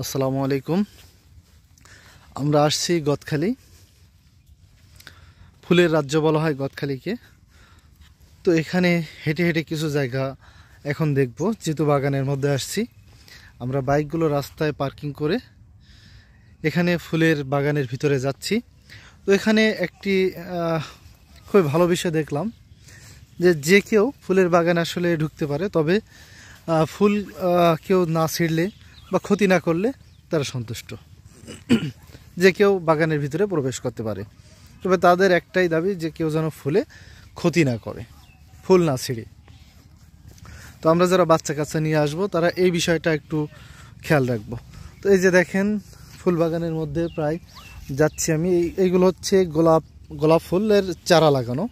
আসসালামু আলাইকুম। আমরা আসছি গদখালি, ফুলের রাজ্য বলা হয় গদখালিকে। তো এখানে হেঁটে হেঁটে কিছু জায়গা এখন দেখব, যেহেতু বাগানের মধ্যে আসছি। আমরা বাইকগুলো রাস্তায় পার্কিং করে এখানে ফুলের বাগানের ভিতরে যাচ্ছি। তো এখানে একটি খুব ভালো বিষয় দেখলাম যে কেউ ফুলের বাগানে আসলে ঢুকতে পারে, তবে ফুল কেউ না ছিঁড়লে বা ক্ষতি না করলে তারা সন্তুষ্ট। যে কেউ বাগানের ভিতরে প্রবেশ করতে পারে, তবে তাদের একটাই দাবি যে কেউ যেন ফুলে ক্ষতি না করে, ফুল না ছিঁড়ে। তো আমরা যারা বাচ্চা কাচ্চা নিয়ে আসবো তারা এই বিষয়টা একটু খেয়াল রাখবো। তো এই যে দেখেন, ফুল বাগানের মধ্যে প্রায় যাচ্ছি আমি। এইগুলো হচ্ছে গোলাপ ফুলের চারা লাগানো,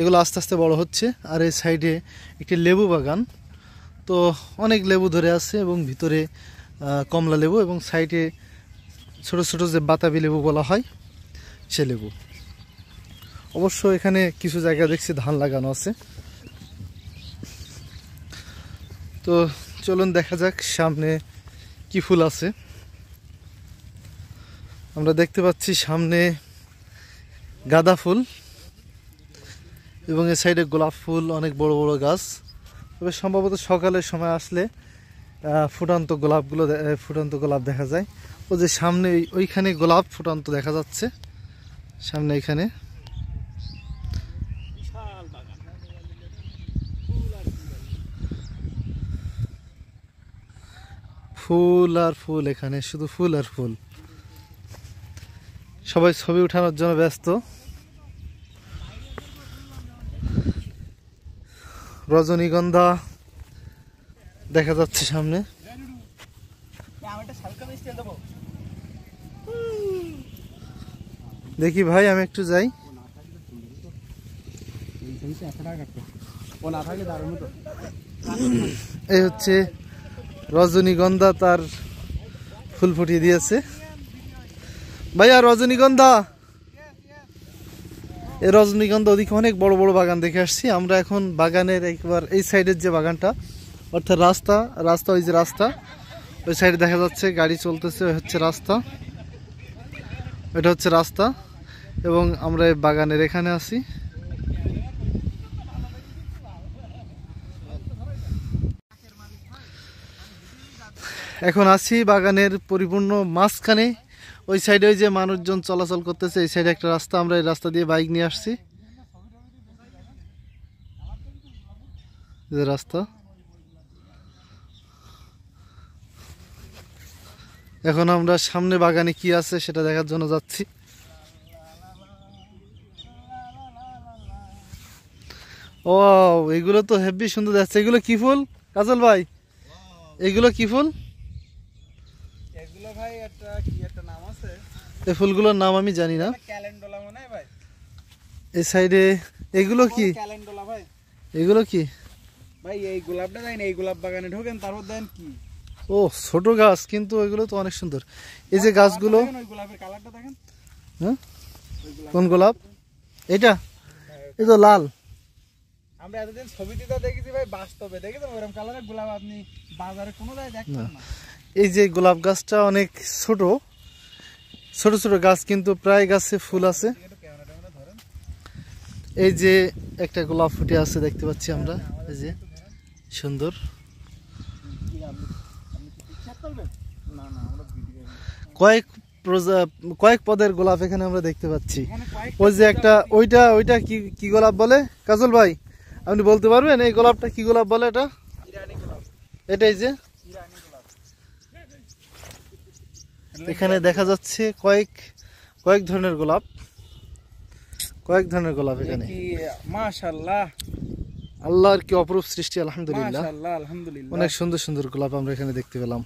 এগুলো আস্তে আস্তে বড় হচ্ছে। আর এই সাইডে একটি লেবু বাগান, তো অনেক লেবু ধরে আছে এবং ভিতরে কমলা লেবু, এবং সাইডে ছোট ছোট যে বাতাবি লেবু বলা হয় সে লেবু। অবশ্য এখানে কিছু জায়গা দেখছি ধান লাগানো আছে। তো চলুন দেখা যাক সামনে কি ফুল আছে। আমরা দেখতে পাচ্ছি সামনে গাঁদা ফুল এবং এর সাইডে গোলাপ ফুল, অনেক বড় বড় গাছ। তবে সম্ভবত সকালের সময় আসলে ফুটন্ত গোলাপ দেখা যায়। ও যে সামনে ওইখানে গোলাপ ফুটন্ত দেখা যাচ্ছে, সামনে এখানে ফুল আর ফুল, এখানে শুধু ফুল আর ফুল। সবাই ছবি উঠানোর জন্য ব্যস্ত। রজনীগন্ধা দেখা যাচ্ছে সামনে। দেখি ভাই, আমি একটু যাই। এই হচ্ছে রজনীগন্ধা, তার ফুল ফুটিয়ে দিয়েছে ভাইয়া। রজনীগন্ধা, এই রজনীগন্ধা ওদিকে অনেক বড় বড় বাগান দেখে আসছি আমরা। এখন বাগানের একবার এই সাইডের যে বাগানটা, অর্থাৎ রাস্তা ওই যে রাস্তা, ওই সাইডে দেখা যাচ্ছে গাড়ি চলতেছে, ওই হচ্ছে রাস্তা, এটা হচ্ছে রাস্তা। এবং আমরা এই বাগানের এখানে আছি। এখন আছি বাগানের পরিপূর্ণ মাঝখানে। ওই সাইডে ওই যে মানুষজন চলাচল করতেছে, এই সাইডে একটা রাস্তা, আমরা এই রাস্তা দিয়ে বাইক নিয়ে আসছি। যে রাস্তা, এখন আমরা সামনে বাগানে কি আছে সেটা দেখার জন্য যাচ্ছি। ও, এগুলো তো হেভি সুন্দর যাচ্ছে। এগুলো কি ফুল কাজল ভাই? এগুলো কি ফুল? এগুলো ভাই একটা নাম আছে, এই ফুলগুলোর নাম আমি জানি না। ক্যালেন্ডোলা মনে হয় ভাই। এই সাইডে এগুলো কি? ক্যালেন্ডোলা ভাই। এগুলো কি ভাই এই গোলাপটা দেখেন, এই গোলাপ বাগানে ঢোকেন, তারপর দেন কি, ও ছোট গাছ, কিন্তু এগুলো তো অনেক সুন্দর। এই যে গাছগুলো, ওই গোলাপের কালারটা দেখেন। হ্যাঁ, কোন গোলাপ এটা? এই তো লাল। আমরা এতদিন ছবিতে তো দেখেছি ভাই, বাস্তবে দেখেছেন ওরকম কালারের গোলাপ আপনি বাজারে কোনো জায়গায় দেখছেন না। এই যে গোলাপ গাছটা অনেক ছোট ছোট ছোট গাছ, কিন্তু প্রায় গাছে ফুল আছে। এই যে একটা গোলাপ ফুটে আছে দেখতে পাচ্ছি আমরা, এই যে সুন্দর। কয়েক পদের গোলাপ এখানে আমরা দেখতে পাচ্ছি। ওই যে একটা, ওইটা কি গোলাপ বলে কাজল ভাই? আপনি বলতে পারবেন এই গোলাপটা কি গোলাপ বলে? এটাই যে এখানে দেখা যাচ্ছে কয়েক ধরনের গোলাপ, এখানে। মাশাআল্লাহ, আল্লাহর কি অপরূপ সৃষ্টি, আলহামদুলিল্লাহ। মাশাআল্লাহ, আলহামদুলিল্লাহ। অনেক সুন্দর সুন্দর গোলাপ আমরা এখানে দেখতে পেলাম।